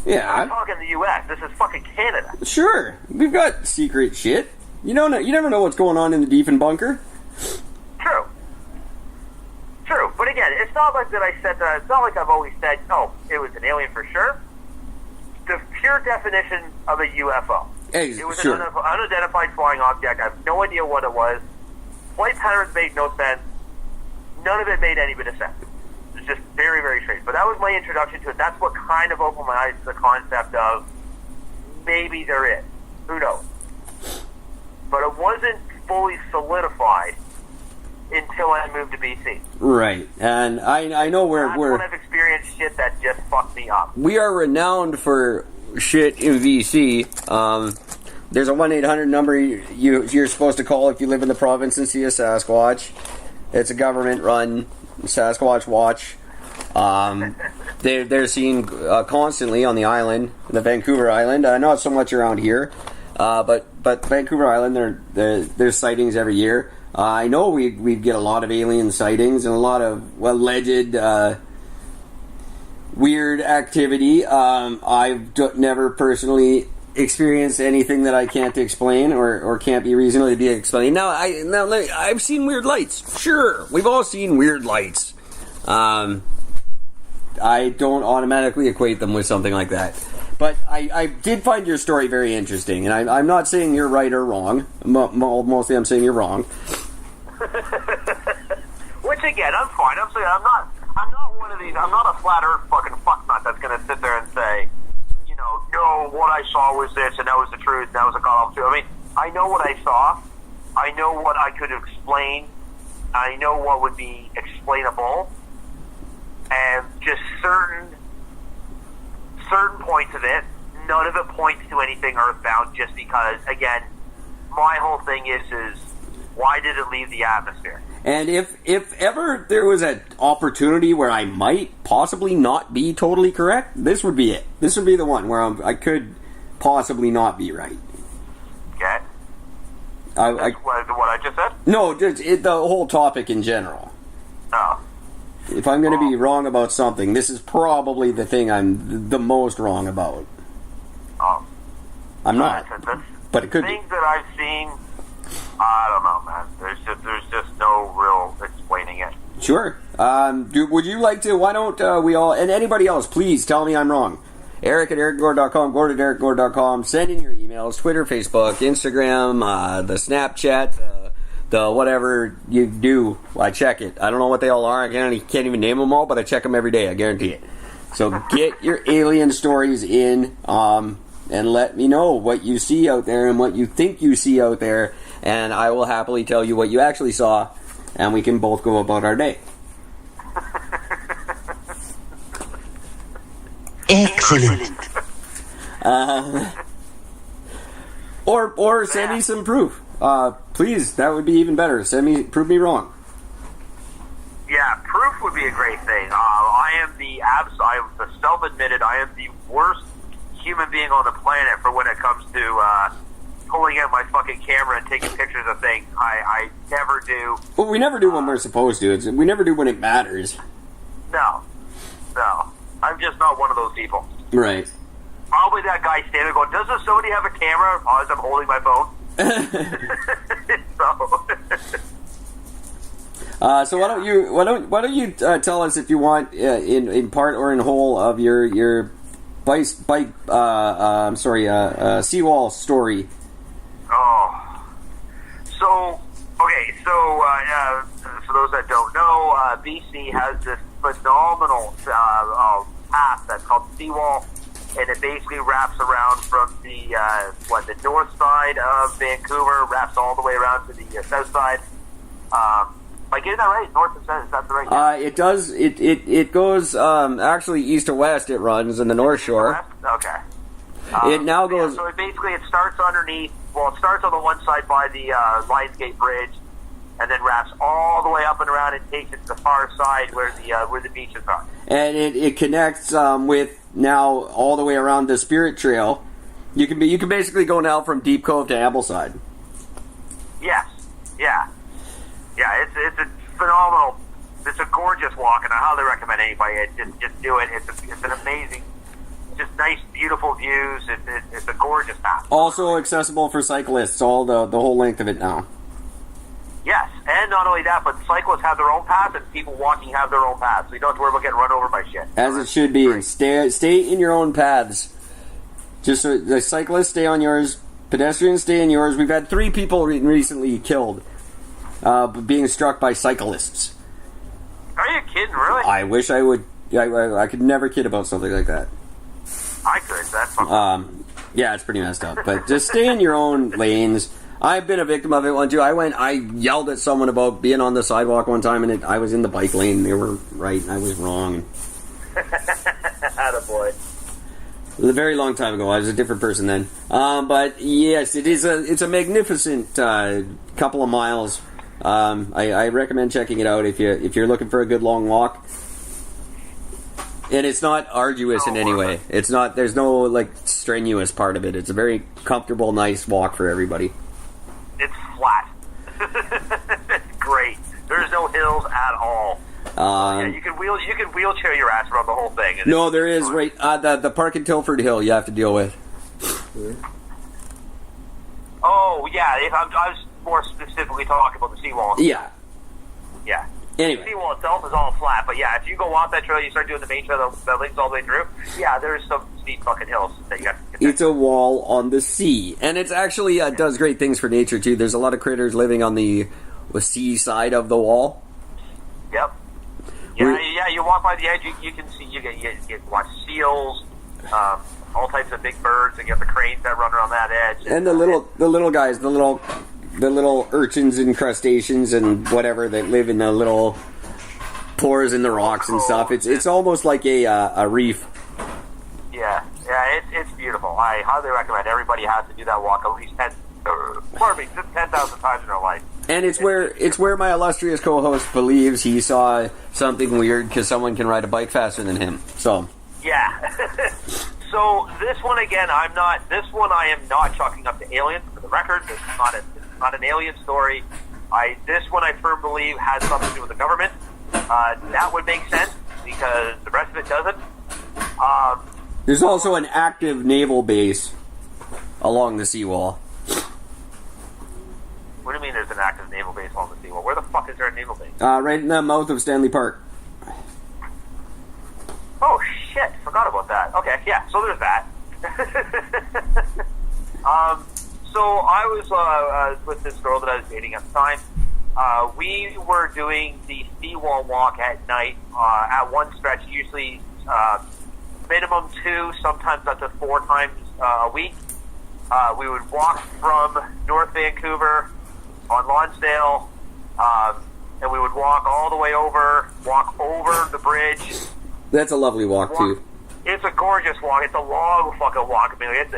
Yeah. I'm talking the U.S. This is fucking Canada. Sure. We've got secret shit. You never know what's going on in the Deep bunker. True. But again, it's not like that I said that. It's not like I've always said, oh, it was an alien for sure. The pure definition of a UFO. Hey, it was sure. an unidentified flying object. I have no idea what it was. Flight patterns made no sense. None of it made any bit of sense. It was just very, very strange. But that was my introduction to it. That's what kind of opened my eyes to the concept of maybe there is. Who knows? But it wasn't fully solidified until I moved to BC. Right, and I know That's when I've experienced shit that just fucked me up. We are renowned for shit in BC. There's a 1-800 number you're supposed to call if you live in the province and see a Sasquatch. It's a government-run Sasquatch watch. They're seen constantly on the island, the Vancouver Island. Not so much around here, but Vancouver Island, there's sightings every year. I know we get a lot of alien sightings and a lot of alleged weird activity. I've never personally experienced anything that I can't explain or can't be reasonably explained. Now I've seen weird lights. Sure, we've all seen weird lights. I don't automatically equate them with something like that. But I did find your story very interesting, and I'm not saying you're right or wrong. Mostly I'm saying you're wrong. Which again, I'm fine. I'm saying I'm not one of these. I'm not a flat Earth fucking fucknut that's going to sit there and say, no, what I saw was this, and that was the truth, and that was a god awful truth. I mean, I know what I saw. I know what I could explain. I know what would be explainable, and just certain points of it. None of it points to anything earthbound, just because, again, my whole thing is why did it leave the atmosphere? And if ever there was an opportunity where I might possibly not be totally correct, this would be it. This would be the one where I could possibly not be right. Okay. What I just said? No, just the whole topic in general. Oh. If I'm going to be wrong about something, this is probably the thing I'm the most wrong about. Oh. I'm not. But it could be. Things that I've seen, I don't know, man. There's just no real explaining it. Sure. Would you like to? Why don't we all, and anybody else, please tell me I'm wrong. Eric at ericcgord.com, Gord at ericcgord.com. Send in your emails, Twitter, Facebook, Instagram, the Snapchat, the whatever you do. I check it. I don't know what they all are. I can't even name them all, but I check them every day. I guarantee it. So get your alien stories in, and let me know what you see out there and what you think you see out there, and I will happily tell you what you actually saw, and we can both go about our day. Excellent. Or send me some proof. Please, that would be even better. Prove me wrong. Yeah, proof would be a great thing. I am the self-admitted, I am the worst human being on the planet for when it comes to pulling out my fucking camera and taking pictures of things. I never do. Well, we never do when we're supposed to. We never do when it matters. No. I'm just not one of those people. Right. I'll be that guy standing going, doesn't somebody have a camera as I'm holding my phone? So why don't you tell us, if you want, in part or in whole, of your seawall story. Oh, so okay. So for those that don't know, BC has this phenomenal path that's called seawall, and it basically wraps around from the north side of Vancouver, wraps all the way around to the south side. Am I getting that right? North and south, is that the right? It does. It goes actually east to west. It runs in the North Shore. Okay. It now goes. Yeah, so it starts underneath. Well, it starts on the one side by the Lionsgate Bridge, and then wraps all the way up and around and takes it to the far side where the beaches are. And it connects with now all the way around the Spirit Trail. You can basically go now from Deep Cove to Ambleside. Yes. Yeah. Yeah. It's a phenomenal. It's a gorgeous walk, and I highly recommend anybody just do it. It's an amazing just nice, beautiful views. It's a gorgeous path. Also accessible for cyclists, all the whole length of it now. Yes, and not only that, but cyclists have their own paths, and people walking have their own paths. So you don't have to worry about getting run over by shit. As it should be. And stay in your own paths. Just so the cyclists stay on yours, pedestrians stay in yours. We've had 3 people recently killed being struck by cyclists. Are you kidding, really? I wish I would. I could never kid about something like that. I could. That's fun. Yeah, it's pretty messed up. But just stay in your own lanes. I've been a victim of it one too. I yelled at someone about being on the sidewalk one time, and I was in the bike lane. They were right, and I was wrong. Attaboy. A very long time ago. I was a different person then. But yes, it's a magnificent couple of miles. I recommend checking it out if you're looking for a good long walk. And it's not arduous in any way. It's not. There's no like strenuous part of it. It's a very comfortable, nice walk for everybody. It's flat. It's great. There's no hills at all. Yeah, you can wheelchair your ass around the whole thing. No, there is right the Park and Tilford Hill you have to deal with. Oh yeah, I was more specifically talking about the seawall. Yeah. Yeah. Anyway. The seawall itself is all flat, but yeah, if you go off that trail, you start doing the main trail that links all the way through. Yeah, there's some steep fucking hills that you have to get. It's a wall on the sea, and it's actually does great things for nature too. There's a lot of critters living on the sea side of the wall. Yep. Yeah. You walk by the edge, you can see you watch seals, all types of big birds, and you have the cranes that run around that edge. And the little guys, the little urchins and crustaceans and whatever that live in the little pores in the rocks and stuff. It's almost like a reef. Yeah, it's beautiful. I highly recommend everybody has to do that walk at least 10,000 times in their life. And it's where my illustrious co-host believes he saw something weird because someone can ride a bike faster than him. So yeah. So this one again, I am not chalking up to aliens. For the record, this is not an alien story. This one I firmly believe has something to do with the government. That would make sense because the rest of it doesn't. There's also an active naval base along the seawall. What do you mean there's an active naval base along the seawall? Where the fuck is there a naval base? Right in the mouth of Stanley Park. Oh shit, forgot about that. Okay, yeah, so there's that. So I was with this girl that I was dating at the time. We were doing the seawall walk at night at one stretch, usually minimum 2, sometimes up to 4 times a week. We would walk from North Vancouver on Lonsdale, and we would walk all the way over, walk over the bridge. That's a lovely walk too. It's a gorgeous walk. It's a long fucking walk. I mean, it's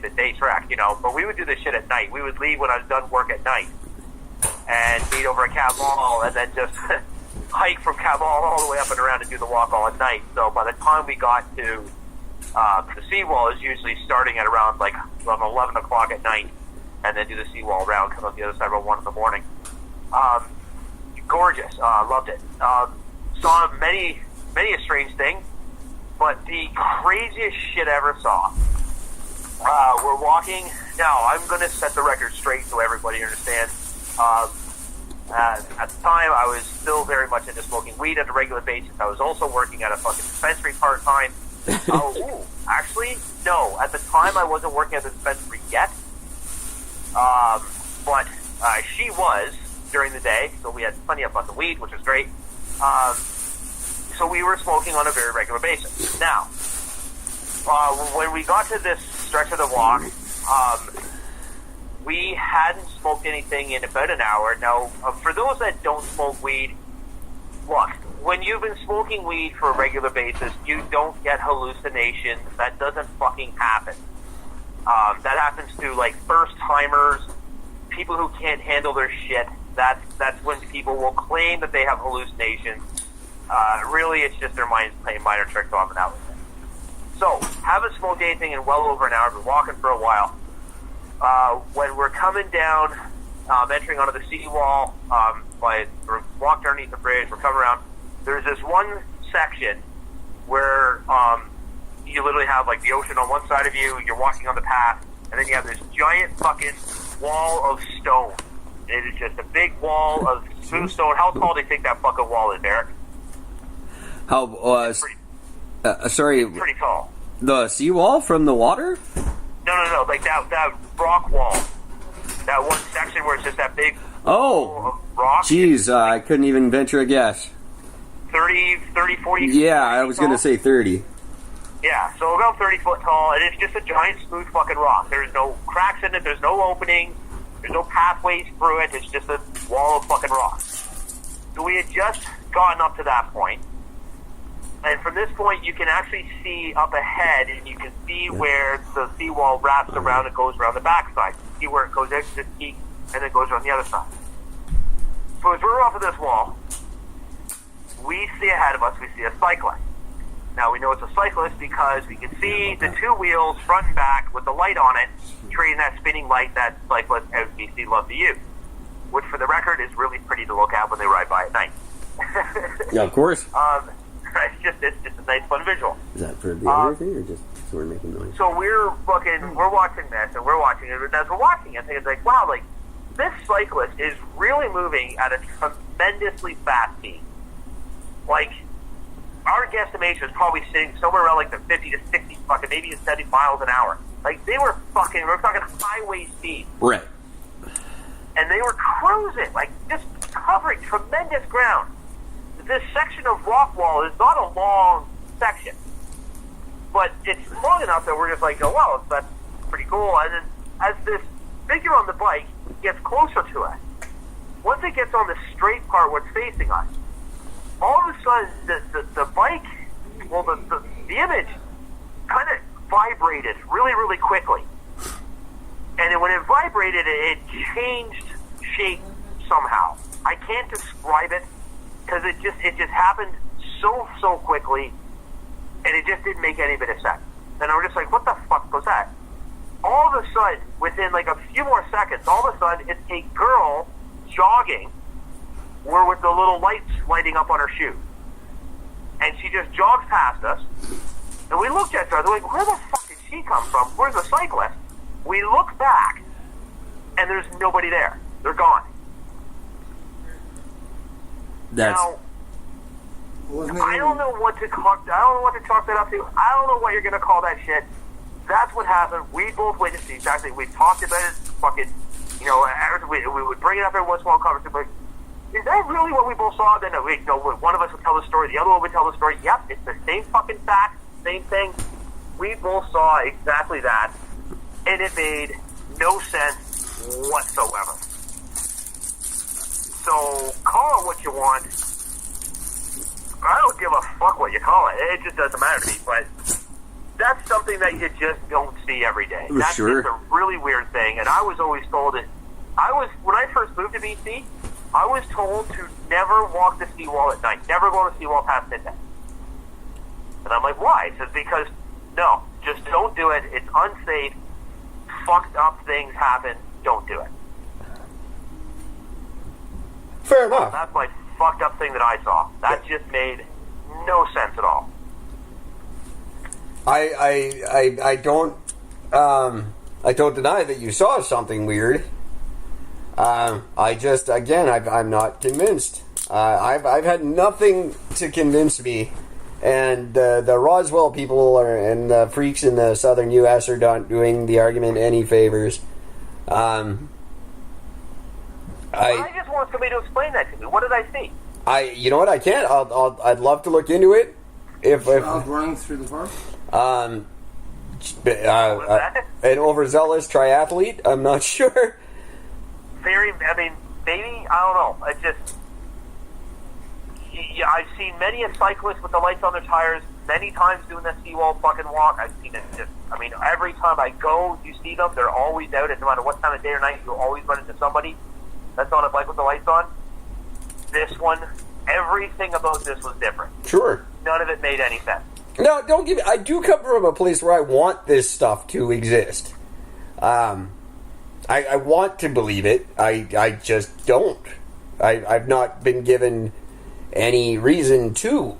a day trek, you know. But we would do this shit at night. We would leave when I was done work at night, and meet over at Cab Mall, and then just hike from Cab Mall all the way up and around and do the walk all at night. So by the time we got to the seawall, is usually starting at around like 11 o'clock at night, and then do the seawall round, come up the other side about 1 in the morning. Gorgeous. Loved it. Saw many a strange thing, but the craziest shit I ever saw. We're walking. Now, I'm going to set the record straight so everybody understands. At the time, I was still very much into smoking weed on a regular basis. I was also working at a fucking dispensary part-time. Actually, no. At the time, I wasn't working at the dispensary yet. But she was during the day, so we had plenty of fucking weed, which was great. So we were smoking on a very regular basis. Now, when we got to this stretch of the walk, we hadn't smoked anything in about an hour. Now, for those that don't smoke weed, look, when you've been smoking weed for a regular basis, you don't get hallucinations. That doesn't fucking happen. That happens to, like, first-timers, people who can't handle their shit. That's when people will claim that they have hallucinations. Really, it's just their minds playing minor tricks on them out with it. So, haven't smoked anything in well over an hour. Been walking for a while. When we're coming down, entering onto the seawall, we're walked underneath the bridge. We're coming around. There's this one section where you literally have like the ocean on one side of you, you're walking on the path, and then you have this giant fucking wall of stone. It is just a big wall of smooth stone. How tall do you think that fucking wall is, Eric? How, sorry. Pretty tall. The seawall from the water? No, like that rock wall. That one section where it's just that big wall of rock. Jeez, I couldn't even venture a guess. 30, 40 Yeah, I was going to say 30. Yeah, so about 30 foot tall, and it's just a giant smooth fucking rock. There's no cracks in it, there's no openings, there's no pathways through it, it's just a wall of fucking rock. So we had just gotten up to that point, and from this point you can actually see up ahead, and you can see where the seawall wraps around and goes around the backside. You see where it goes out to this peak, and then goes around the other side. So as we're off of this wall, we see ahead of us, we see a cyclist. Now, we know it's a cyclist because we can see the two wheels, front and back, with the light on it, creating that spinning light that cyclists out in BC love to use, which, for the record, is really pretty to look at when they ride by at night. Yeah, of course. It's just a nice, fun visual. Is that for the other thing, or just so we're making noise? So we're watching this, and we're watching it, and as we're watching it, it's like, wow, like, this cyclist is really moving at a tremendously fast speed. Like, our guesstimation is probably sitting somewhere around like the 50 to 60 fucking, maybe 70 miles an hour. Like, we're talking highway speed. Right. And they were cruising, like, just covering tremendous ground. This section of rock wall is not a long section, but it's long enough that we're just like, oh, wow, that's pretty cool. And then as this figure on the bike gets closer to us, once it gets on the straight part what's facing us, all of a sudden, the bike, well, the image kind of vibrated really, really quickly. And then when it vibrated, it changed shape somehow. I can't describe it because it just happened so quickly, and it just didn't make any bit of sense. And I'm just like, what the fuck was that? All of a sudden, within like a few more seconds, all of a sudden, it's a girl jogging, or with the little lights lighting up on her shoe. And she just jogs past us, and we looked at her, they're like, where the fuck did she come from? Where's the cyclist? We look back, and there's nobody there. They're gone. Now, I don't know what to chalk that up to. I don't know what you're going to call that shit. That's what happened. We both witnessed it exactly. We talked about it. Fucking, we would bring it up every once in a while in conversation. Like, is that really what we both saw? Then one of us would tell the story, the other one would tell the story. Yep, it's the same fucking fact, same thing. We both saw exactly that, and it made no sense whatsoever. So call it what you want. I don't give a fuck what you call it. It just doesn't matter to me. But that's something that you just don't see every day. That's just a really weird thing. And I was always told when I first moved to BC, I was told to never walk the seawall at night. Never go on the seawall past midnight. And I'm like, why? He says, because, no, just don't do it. It's unsafe. Fucked up things happen. Don't do it. Fair enough. That's my fucked up thing that I saw. That just made no sense at all. I don't deny that you saw something weird. I'm not convinced. I've had nothing to convince me, and the Roswell people and the freaks in the southern U.S. are not doing the argument any favors. I just want somebody to explain that to me. What did I see? You know what? I can't. I'd love to look into it. If running through the park. An overzealous triathlete. I'm not sure. Maybe, I don't know. It's just, I've seen many a cyclist with the lights on their tires many times doing that seawall fucking walk. I've seen it every time I go, you see them. They're always out. No matter what time of day or night, you'll always run into somebody that's on a bike with the lights on. This one, everything about this was different. Sure. None of it made any sense. No, don't give me. I do come from a place where I want this stuff to exist. I want to believe it. I just don't. I've not been given any reason to.